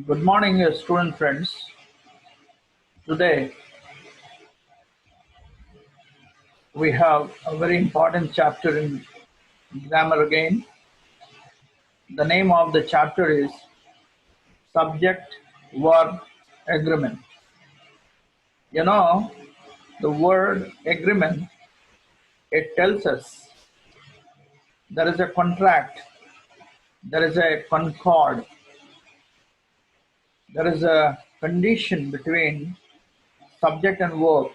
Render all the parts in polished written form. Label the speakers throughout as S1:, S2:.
S1: Good morning, student friends. Today we have a very important chapter in grammar again. The name of the chapter is Subject Verb Agreement. You know, the word agreement, it tells us there is a contract, there is a concord, there is a condition between subject and verb,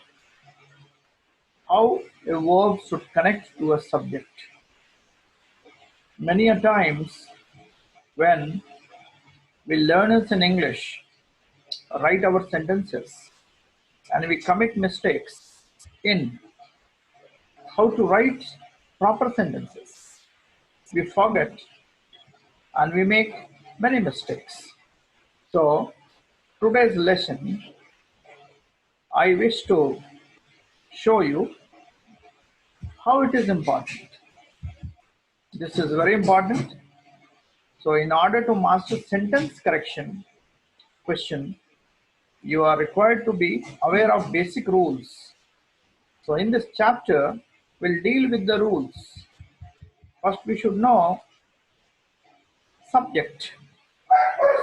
S1: how a verb should connect to a subject. Many a times when we learners in English write our sentences and we commit mistakes in how to write proper sentences. We forget and we make many mistakes. So, today's lesson, I wish to show you how it is important. This is very important. So, in order to master sentence correction question, you are required to be aware of basic rules. So in this chapter, we'll deal with the rules. First, we should know subject.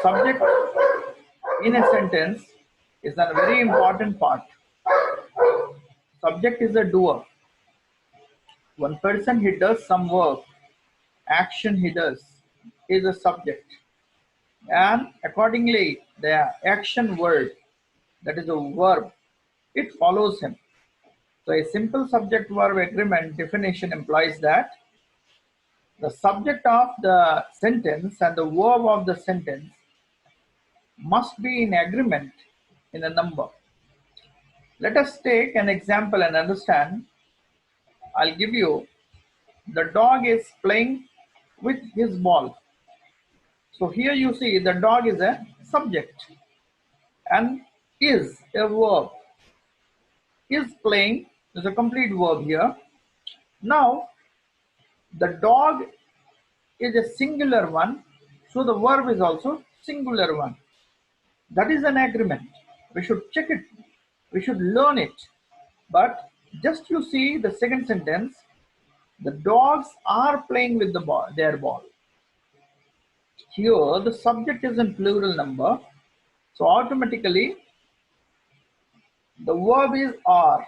S1: Subject in a sentence is a very important part. Subject is a doer. One person, he does some work, action he does is a subject. And accordingly, the action word, that is a verb, it follows him. So a simple subject verb agreement definition implies that the subject of the sentence and the verb of the sentence must be in agreement in a number. Let us take an example and understand. I'll give you, the dog is playing with his ball. So here you see the dog is a subject and is a verb. Is playing is a complete verb here. Now the dog is a singular one, so the verb is also singular one. That is an agreement. We should check it. We should learn it. But just you see the second sentence, the dogs are playing with the ball, their ball. Here the subject is in plural number. So automatically the verb is are.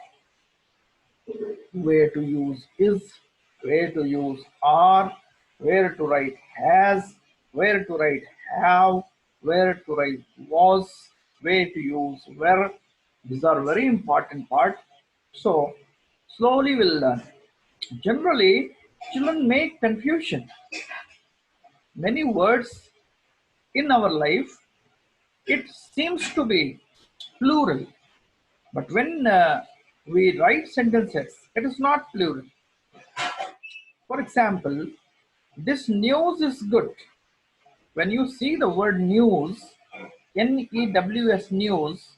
S1: Where to use is, where to use are, where to write has, where to write have, where to write was, where to use were. These are very important part. So slowly we'll learn. Generally, children make confusion. Many words in our life, it seems to be plural. But when we write sentences, it is not plural. For example, this news is good. When you see the word news, N-E-W-S, news,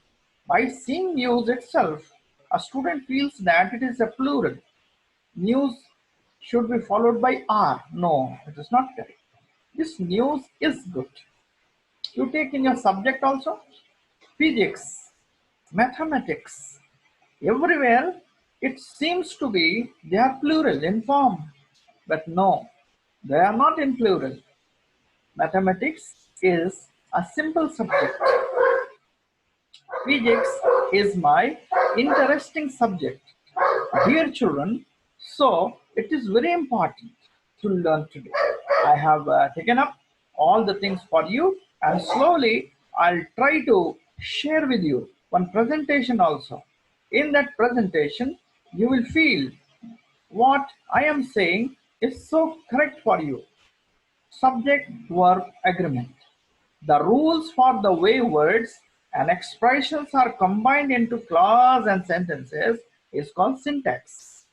S1: by seeing news itself, a student feels that it is a plural. News should be followed by R. No, it is not correct. This news is good. You take in your subject also, physics, mathematics, everywhere it seems to be they are plural in form. But no, they are not in plural. Mathematics is a simple subject. Physics is my interesting subject. Dear children, so it is very important to learn today. I have taken up all the things for you, and slowly I'll try to share with you one presentation also. In that presentation, you will feel what I am saying is so correct for you. Subject verb agreement. The rules for the way words and expressions are combined into clause and sentences is called syntax.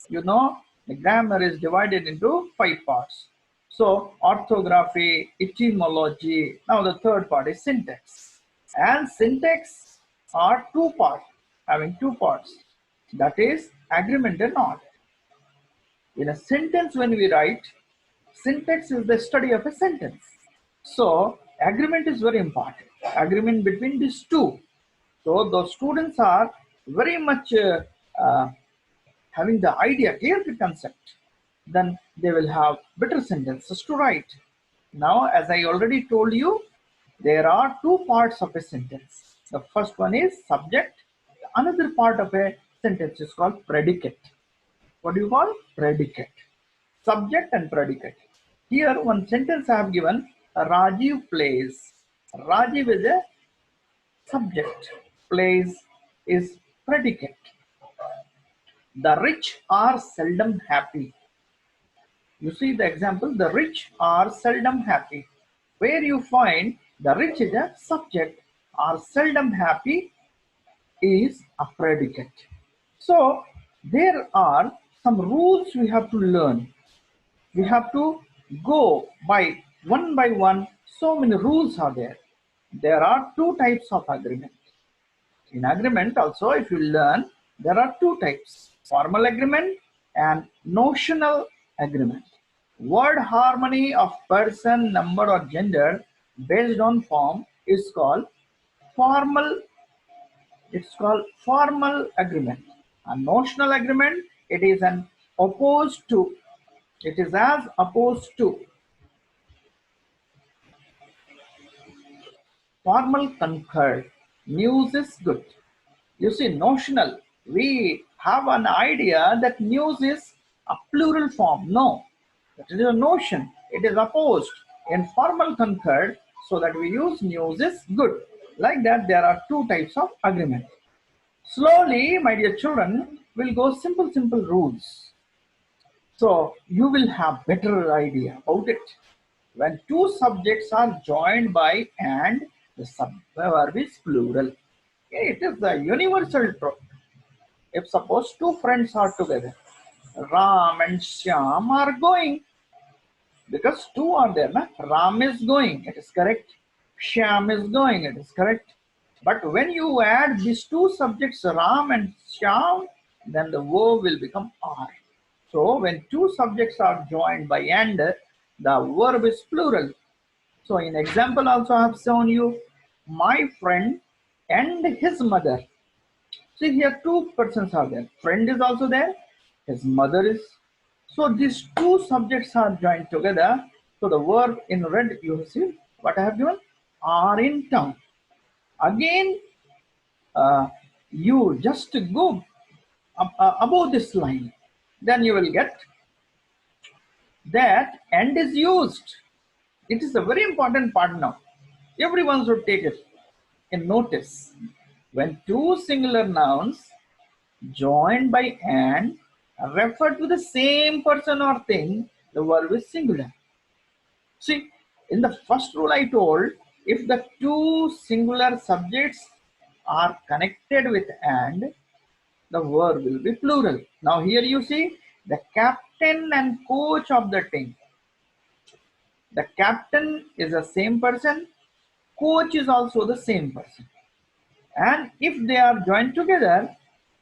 S1: You know, the grammar is divided into 5 parts. So, orthography, etymology, now the third part is syntax. And syntax are having two parts. That is agreement and not. In a sentence when we write, syntax is the study of a sentence. So, Agreement is very important. Agreement between these two. So those students are very much having the idea, clear the concept, then they will have better sentences to write. Now, as I already told you, there are two parts of a sentence. The first one is subject. Another part of a sentence is called predicate. What do you call? Predicate. Subject and predicate. Here, one sentence I have given, Rajiv plays. Rajiv is a subject. Plays is predicate. The rich are seldom happy. You see the example, the rich are seldom happy. Where you find the rich is a subject, are seldom happy is a predicate. So there are some rules we have to learn. We have to go by one. So many rules are there. There are two types of agreement. In agreement also, if you learn, there are two types, formal agreement and notional agreement. Word harmony of person, number or gender based on form is called formal, it's called formal agreement. A notional agreement, it is an opposed to, it is as opposed to formal concurred. News is good. You see, notional, we have an idea that news is a plural form. No, that is a notion. It is opposed in formal concurred, so that we use news is good. Like that, there are two types of agreement. Slowly, my dear children, we'll go simple rules. So you will have better idea about it. When two subjects are joined by and, the subverb is plural. It is the universal truth. If suppose two friends are together, Ram and Shyam are going, because two are there, na? Ram is going, it is correct. Shyam is going, it is correct. But when you add these two subjects, Ram and Shyam, then the verb will become are. So when two subjects are joined by and, the verb is plural. So in example also I have shown you, my friend and his mother. See here two persons are there. Friend is also there. His mother is. So these two subjects are joined together. So the verb in red, you see what I have given? Are in town. Again, you just go above this line. Then you will get that and is used. It is a very important part now. Everyone should take it in notice. When two singular nouns joined by and refer to the same person or thing, the verb is singular. See, in the first rule I told, if the two singular subjects are connected with and, the verb will be plural. Now here you see the captain and coach of the team. The captain is the same person, coach is also the same person. And if they are joined together,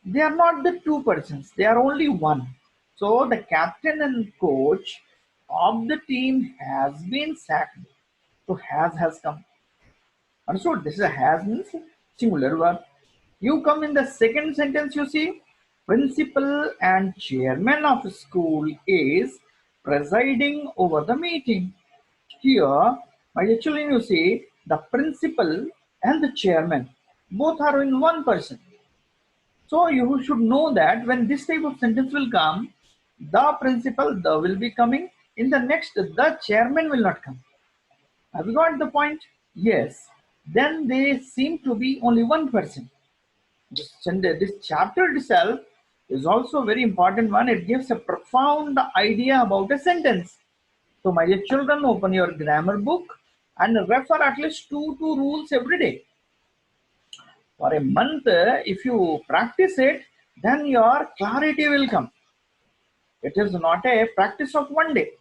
S1: they are not the two persons, they are only one. So the captain and coach of the team has been sacked. So has come. And so this is a has means singular verb. You come in the second sentence, you see, principal and chairman of school is presiding over the meeting. Here, my dear children, you see, the principal and the chairman, both are in one person. So you should know that when this type of sentence will come, the principal, the will be coming. In the next, the chairman will not come. Have you got the point? Yes. Then they seem to be only one person. This chapter itself is also a very important one. It gives a profound idea about a sentence. So my dear children, open your grammar book and refer at least two rules every day. For a month, if you practice it, then your clarity will come. It is not a practice of one day.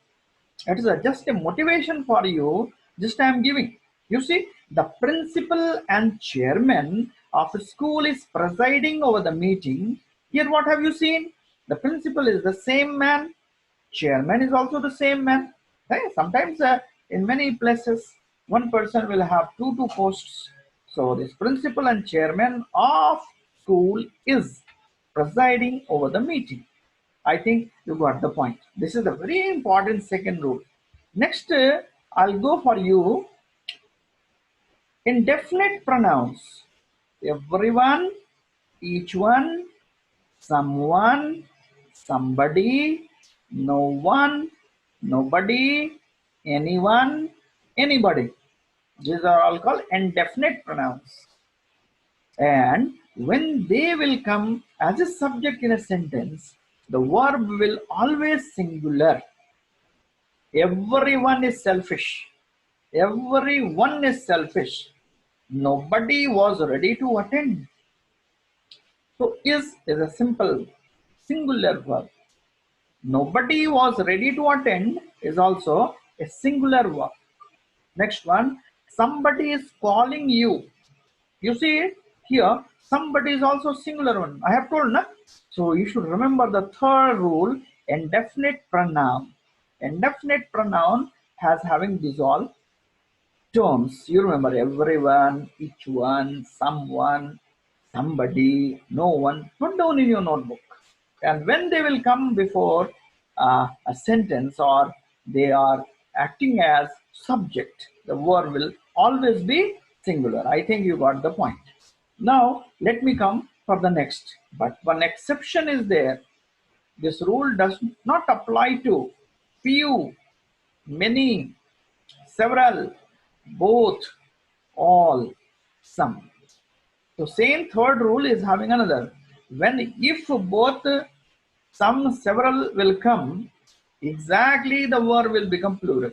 S1: It is just a motivation for you. Just I am giving. You see, the principal and chairman of a school is presiding over the meeting. Here, what have you seen? The principal is the same man. Chairman is also the same man. Sometimes in many places, One person will have two posts. So this principal and chairman of school is presiding over the meeting. I think you got the point. This is a very important second rule. Next, I'll go for you indefinite pronouns. Everyone, each one, someone, somebody, no one, nobody, anyone, anybody. These are all called indefinite pronouns. And when they will come as a subject in a sentence, the verb will always singular. Everyone is selfish. Everyone is selfish. Nobody was ready to attend. So is a simple singular verb. Nobody was ready to attend is also a singular verb. Next one, somebody is calling you. You see here, somebody is also singular one. I have told, na? So you should remember the third rule, indefinite pronoun. Indefinite pronoun has having these all terms. You remember everyone, each one, someone, somebody, no one. Put down in your notebook. And when they will come before a sentence or they are acting as subject, the verb will always be singular. I think you got the point. Now, let me come for the next. But one exception is there. This rule does not apply to few, many, several, both, all, some. So same third rule is having another. When if both, some, several will come, exactly the verb will become plural.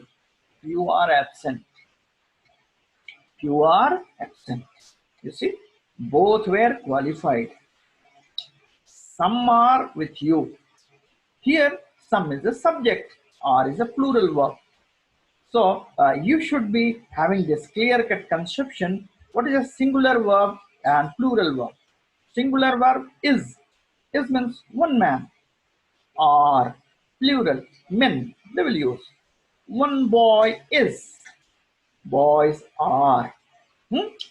S1: You are absent. You are absent. You see, both were qualified. Some are with you. Here, some is a subject, are is a plural verb. So you should be having this clear-cut conception. What is a singular verb and plural verb? Singular verb is. Is means one man. Are plural men. They will use. One boy is. Boys are.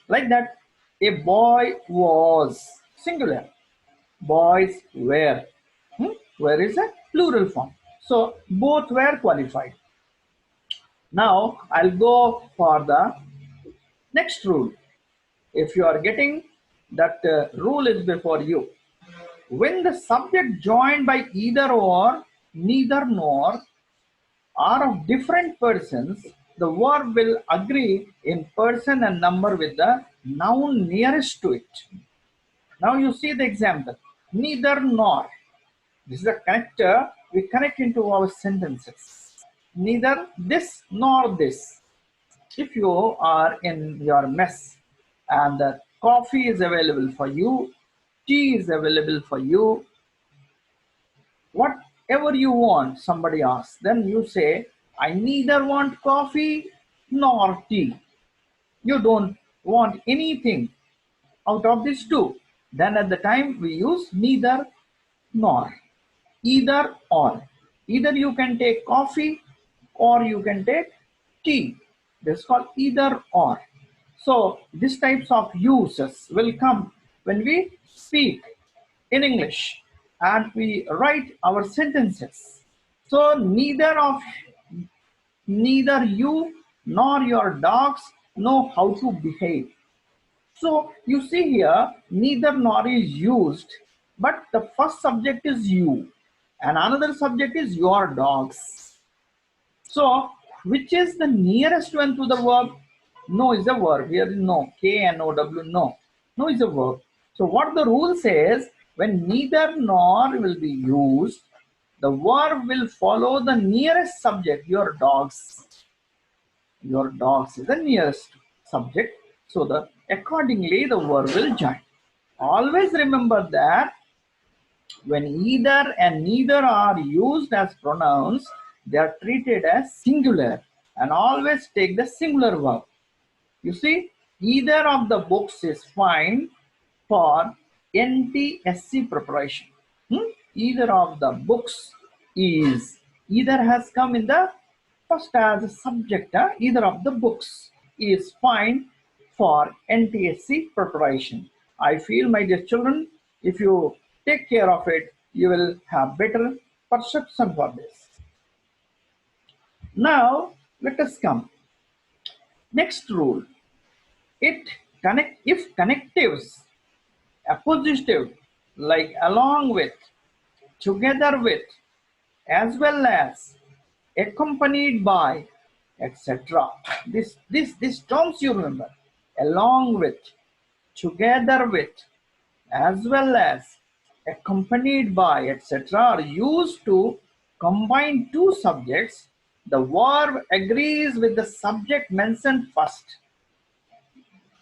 S1: Like that. A boy was. Singular. Boys were. Were is a plural form. So both were qualified. Now I'll go for the next rule. If you are getting that rule is before you. When the subject joined by either or, neither nor are of different persons, the verb will agree in person and number with the noun nearest to it. Now you see the example. Neither nor. This is a connector we connect into our sentences. Neither this nor this. If you are in your mess and the coffee is available for you, tea is available for you, whatever you want, somebody asks, then you say, I neither want coffee nor tea. You don't want anything out of these two. Then at the time we use neither nor, either or. Either you can take coffee or you can take tea. This is called either or. So these types of uses will come when we speak in English and we write our sentences. So neither you nor your dogs know how to behave. So you see here, neither nor is used, but the first subject is you and another subject is your dogs. So which is the nearest one to the verb? No is a verb. Here is no. K-N-O-W, no. No is a verb. So what the rule says, when neither nor will be used, the verb will follow the nearest subject, your dogs. Your dogs is the nearest subject. So accordingly the verb will join. Always remember that when either and neither are used as pronouns, they are treated as singular and always take the singular verb. You see, either of the books is fine for NTSC preparation. Either of the books is, either has come in the first as a subject, either of the books. is fine for NTSC preparation. I feel, my dear children, if you take care of it, you will have better perception for this. Now, let us come. Next rule. If connectives, appositive, like along with, together with, as well as, accompanied by, etc. These terms you remember. Along with, together with, as well as, accompanied by, etc. are used to combine two subjects. The verb agrees with the subject mentioned first.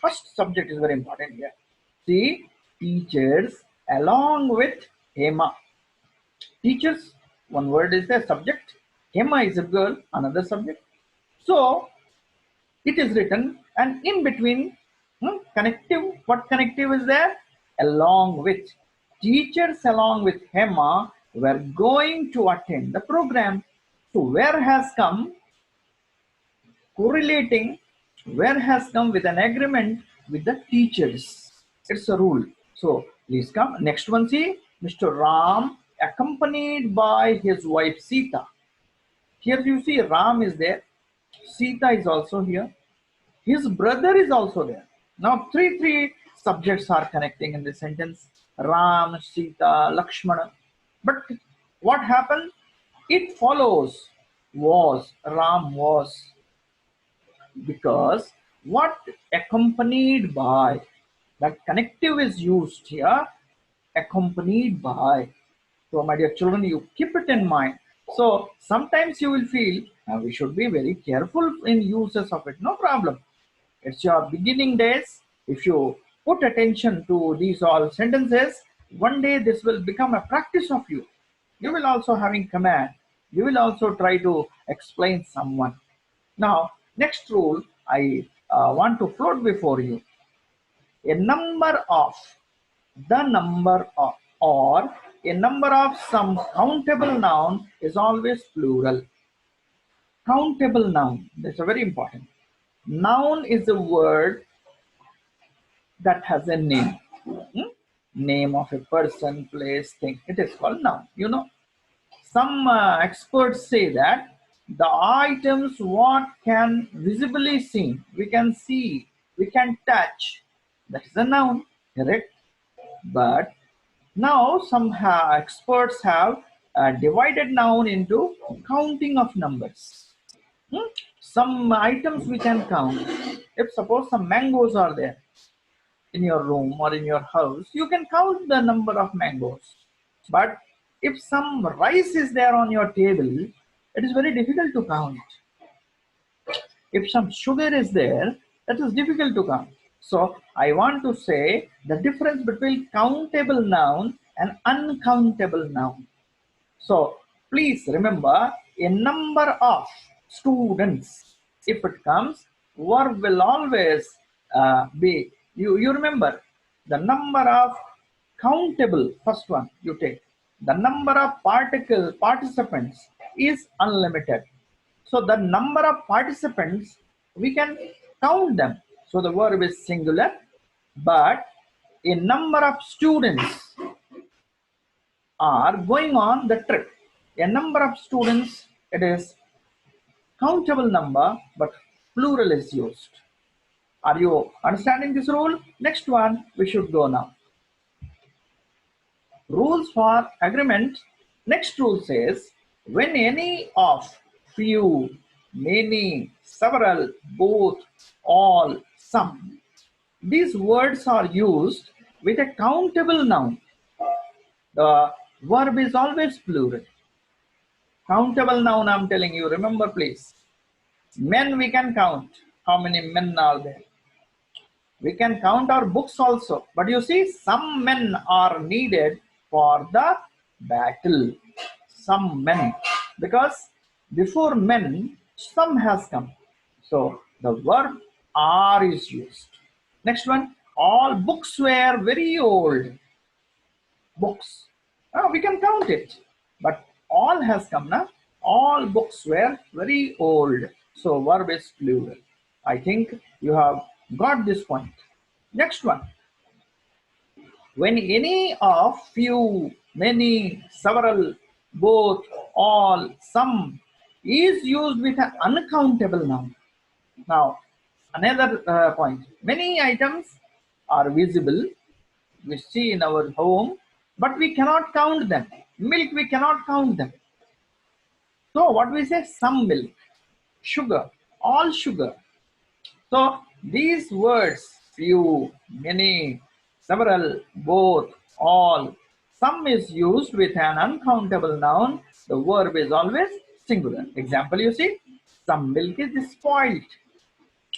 S1: First subject is very important here. See, teachers along with Hema. Teachers, one word is the subject. Hema is a girl, another subject. So it is written, and in between, connective. What connective is there? Along with. Teachers along with Hema were going to attend the program. So where has come correlating, where has come with an agreement with the teachers. It's a rule. So please come. Next one, see, Mr. Ram accompanied by his wife Sita. Here you see Ram is there. Sita is also here. His brother is also there. Now three subjects are connecting in this sentence. Ram, Sita, Lakshmana. But what happened? It follows was, Ram was, because what accompanied by, that connective is used here, accompanied by. So my dear children, you keep it in mind. So sometimes you will feel we should be very careful in uses of it. No problem. It's your beginning days. If you put attention to these all sentences, one day this will become a practice of you. You will also having command. You will also try to explain someone. Now, next rule I want to float before you. A number of, the number of, or a number of some countable noun is always plural. Countable noun, that's a very important. Noun is a word that has a name. Name of a person, place, thing. It is called noun. You know, some experts say that the items what can visibly seen, we can see, we can touch, that is a noun, correct? But now some experts have divided noun into counting of numbers. Some items we can count. If suppose some mangoes are there in your room or in your house, you can count the number of mangoes. But if some rice is there on your table, it is very difficult to count. If some sugar is there, that is difficult to count. So I want to say the difference between countable noun and uncountable noun. So please remember, a number of students. If it comes, verb will always be, you remember, the number of countable, first one you take. The number of participants is unlimited. So the number of participants, we can count them. So the verb is singular, but a number of students are going on the trip. A number of students, it is countable number, but plural is used. Are you understanding this rule? Next one, we should go now. Rules for agreement. Next rule says, when any of, few, many, several, both, all, some, these words are used with a countable noun, the verb is always plural. Countable noun, I'm telling you, remember please. Men we can count. How many men are there? We can count our books also. But you see, some men are needed for the battle. Some men. Because before men, some has come. So the verb are is used. Next one, all books were very old. Books. We can count it. But all has come now. All books were very old. So verb is plural. I think you have got this point. Next one. When any of, few, many, several, both, all, some is used with an uncountable noun. Now, another point. Many items are visible, we see in our home, but we cannot count them. Milk, we cannot count them. So what we say? Some milk, sugar, all sugar. So these words, few, many, several, both, all, some is used with an uncountable noun. The verb is always singular. Example, you see, some milk is spoiled.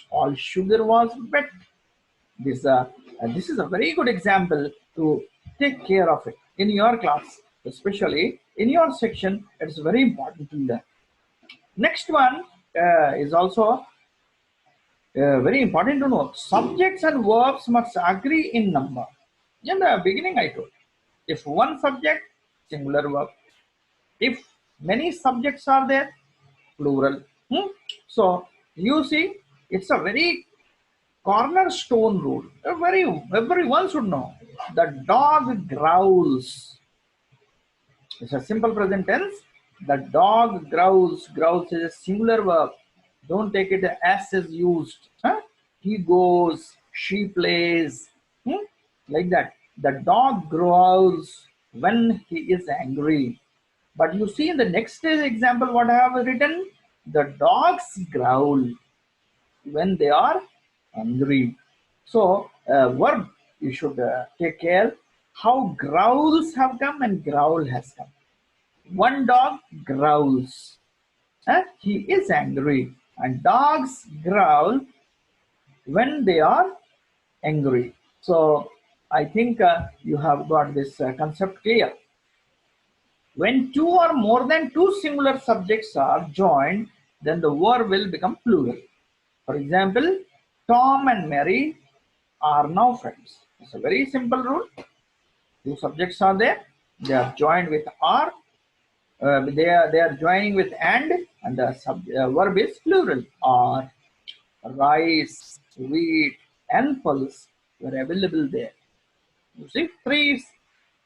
S1: All sugar was wet. This is a very good example to take care of it in your class, especially in your section. It's very important to learn. Next one is also very important to know. Subjects and verbs must agree in number. In the beginning, I told, if one subject, singular verb. If many subjects are there, plural. So you see, it's a very cornerstone rule. Everyone should know. The dog growls. It's a simple present tense. The dog growls. Growls is a singular verb. Don't take it as is used. Huh? He goes. She plays. Like that. The dog growls when he is angry. But you see in the next example what I have written. The dogs growl when they are angry. So verb, you should take care how growls have come and growl has come. One dog growls. He is angry. And dogs growl when they are angry. So I think you have got this concept clear. When two or more than two singular subjects are joined, then the verb will become plural. For example, Tom and Mary are now friends. It's a very simple rule. Two subjects are there. They are joined with are. They are joining with and the verb is plural. Are, rice, wheat, and pulse were available there. You see, three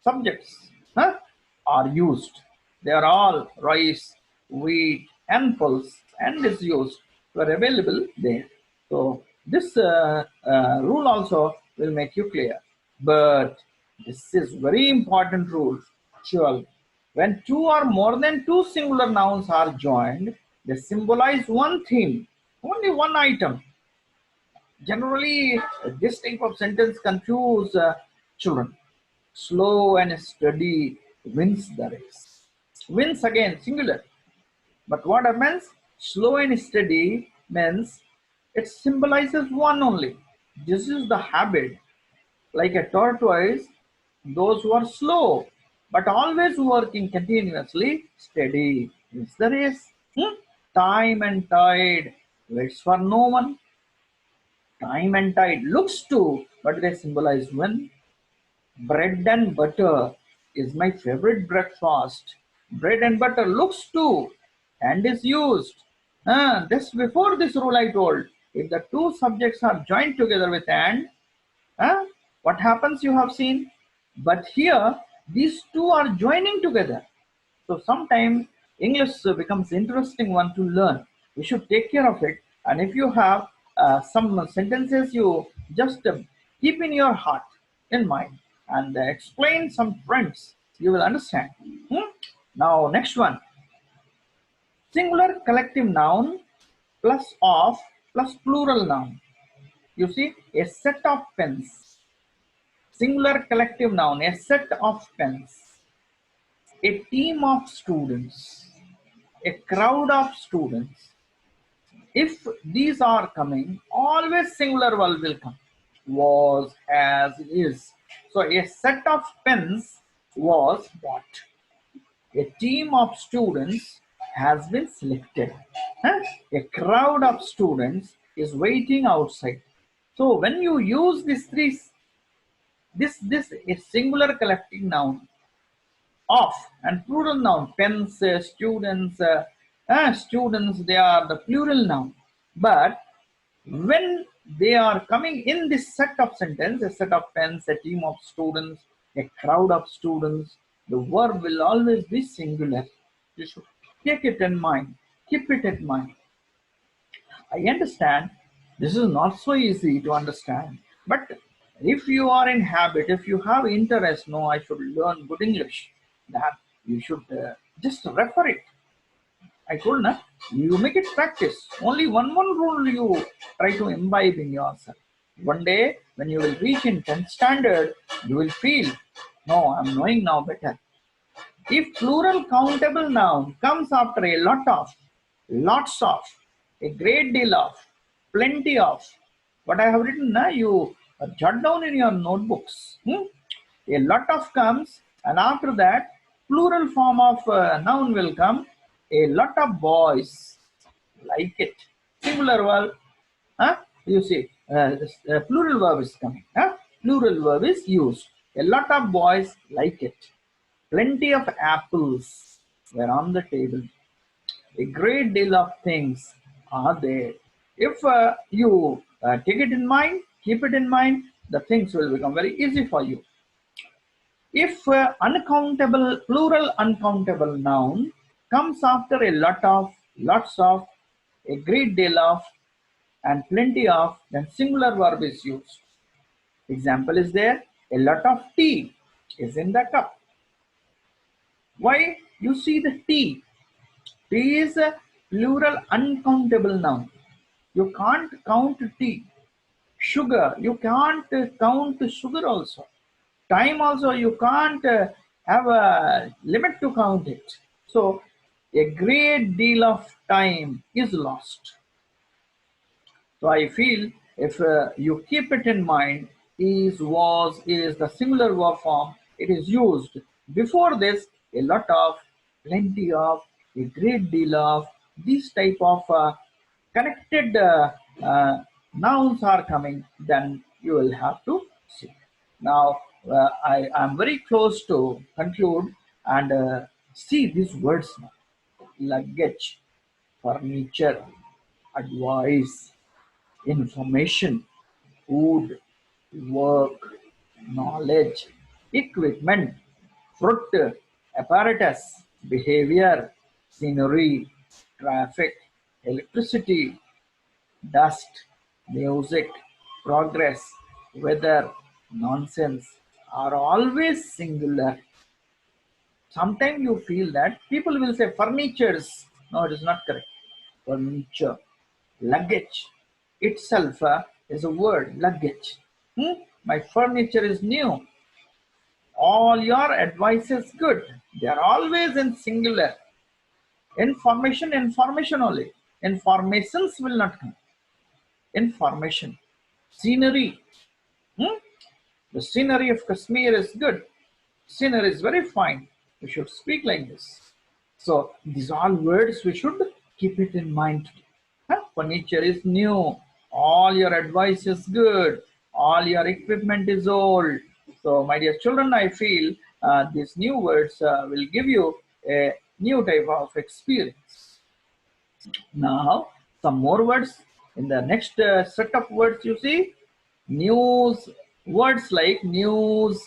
S1: subjects are used. They are all rice, wheat, and pulse, and is used were available there. So this rule also will make you clear. But this is very important rule. Actual. When two or more than two singular nouns are joined, they symbolize one theme, only one item. Generally, this type of sentence confuse children. Slow and steady wins the race. Wins again, singular. But what happens? Slow and steady means it symbolizes one only. This is the habit. Like a tortoise, those who are slow but always working continuously, steady wins the race. Time and tide waits for no one. Time and tide looks to, but they symbolize when. Bread and butter is my favorite breakfast. Bread and butter looks to and is used. This before this rule I told. If the two subjects are joined together with and, what happens you have seen? But here these two are joining together. So sometimes English becomes interesting one to learn. You should take care of it. And if you have some sentences, you just keep in your heart, in mind, and explain some friends. You will understand. Now next one. Singular collective noun plus of plus plural noun. You see, a set of pens. Singular collective noun, a set of pens. A team of students, a crowd of students. If these are coming, always singular verb will come. Was, has, is. So a set of pens was bought. A team of students has been selected. A crowd of students is waiting outside. So when you use these three, this is singular collective noun. Of and plural noun, pens, students, students, they are the plural noun. But When they are coming in this set of sentence, a set of pens, a team of students, a crowd of students, the verb will always be singular. You should take it in mind, keep it in mind. I understand this is not so easy to understand, but if you are in habit, if you have interest, no, I should learn good English, that you should just refer it. I told na, you make it practice. Only one rule you try to imbibe in yourself. One day when you will reach in 10th standard, you will feel, no, I'm knowing now better. If plural countable noun comes after a lot of, lots of, a great deal of, plenty of, what I have written, you jot down in your notebooks. A lot of comes, and after that, plural form of noun will come. A lot of boys like it. Singular verb, you see, plural verb is coming. Plural verb is used. A lot of boys like it. Plenty of apples were on the table. A great deal of things are there. If you take it in mind, keep it in mind, the things will become very easy for you. If uncountable, plural uncountable noun comes after a lot of, lots of, a great deal of, and plenty of, then singular verb is used. Example is there, a lot of tea is in the cup. Why? You see the tea. Tea is a plural uncountable noun. You can't count tea. Sugar, you can't count sugar also. Time also, you can't have a limit to count it. So a great deal of time is lost. So I feel if you keep it in mind, is, was, is the singular verb form, it is used. Before this, a lot of, plenty of, a great deal of, these type of connected nouns are coming, then you will have to see. Now, I am very close to conclude and see these words now. Luggage, furniture, advice, information, food, work, knowledge, equipment, fruit, apparatus, behavior, scenery, traffic, electricity, dust, music, progress, weather, nonsense are always singular. Sometimes you feel that people will say furnitures. No, it is not correct. Furniture. Luggage itself is a word, luggage. My furniture is new. All your advice is good. They are always in singular. Information, information only. Informations will not come. Information. Scenery. The scenery of Kashmir is good. Scenery is very fine. We should speak like this. So these are words we should keep it in mind. Furniture is new. All your advice is good. All your equipment is old. So my dear children, I feel these new words will give you a new type of experience. Now, some more words in the next set of words you see. News, words like news,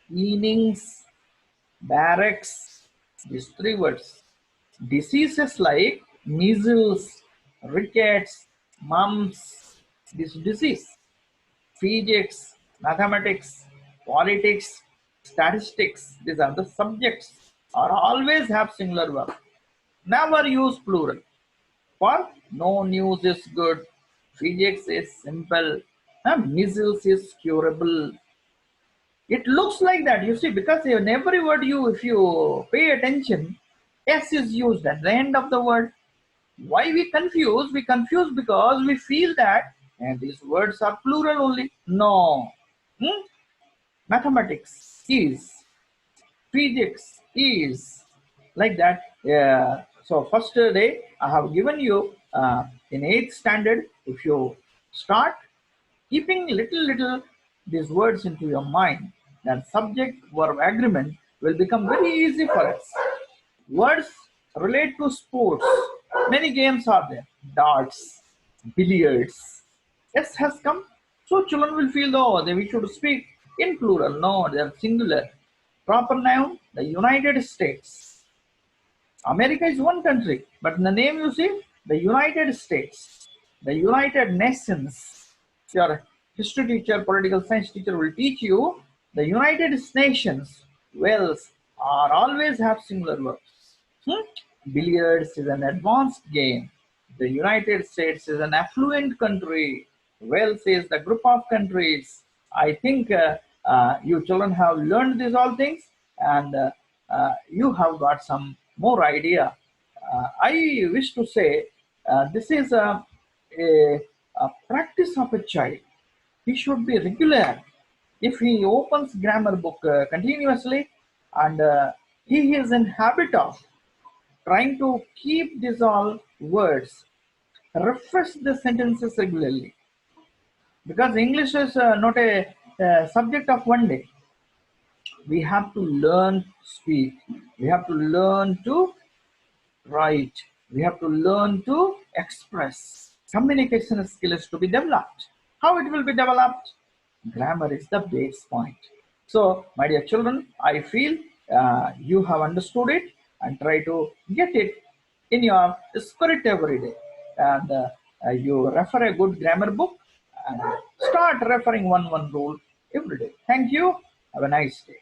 S1: innings, barracks, these three words. Diseases like measles, rickets, mumps, this disease. Physics, mathematics, politics, statistics, these are the subjects, are always have singular verb. Never use plural. For no news is good, physics is simple, measles is curable. It looks like that, you see, because in every word if you pay attention, S is used at the end of the word. Why we confuse? We confuse because we feel that and these words are plural only. No. Mathematics is, physics is, like that. So first day I have given you in 8th standard, if you start keeping little these words into your mind, then subject verb agreement will become very easy for us. Words relate to sports. Many games are there. Darts, billiards, S has come. So children will feel, oh, we should speak in plural. No, they are singular. Proper noun, the United States. America is one country, but in the name you see, the United States, the United Nations. Your history teacher, political science teacher will teach you the United Nations. Wells are always have singular verbs. Hmm? Billiards is an advanced game. The United States is an affluent country. Wales is the group of countries. I think you children have learned these all things, and you have got some more idea. I wish to say this is a practice of a child. He should be regular. If he opens grammar book continuously, and he is in habit of trying to keep these all words, refresh the sentences regularly, because English is not a subject of one day. We have to learn to speak, we have to learn to write, we have to learn to express. Communication skills to be developed. How it will be developed? Grammar is the base point. So, my dear children, I feel you have understood it and try to get it in your spirit every day. And you refer a good grammar book and start referring one rule every day. Thank you. Have a nice day.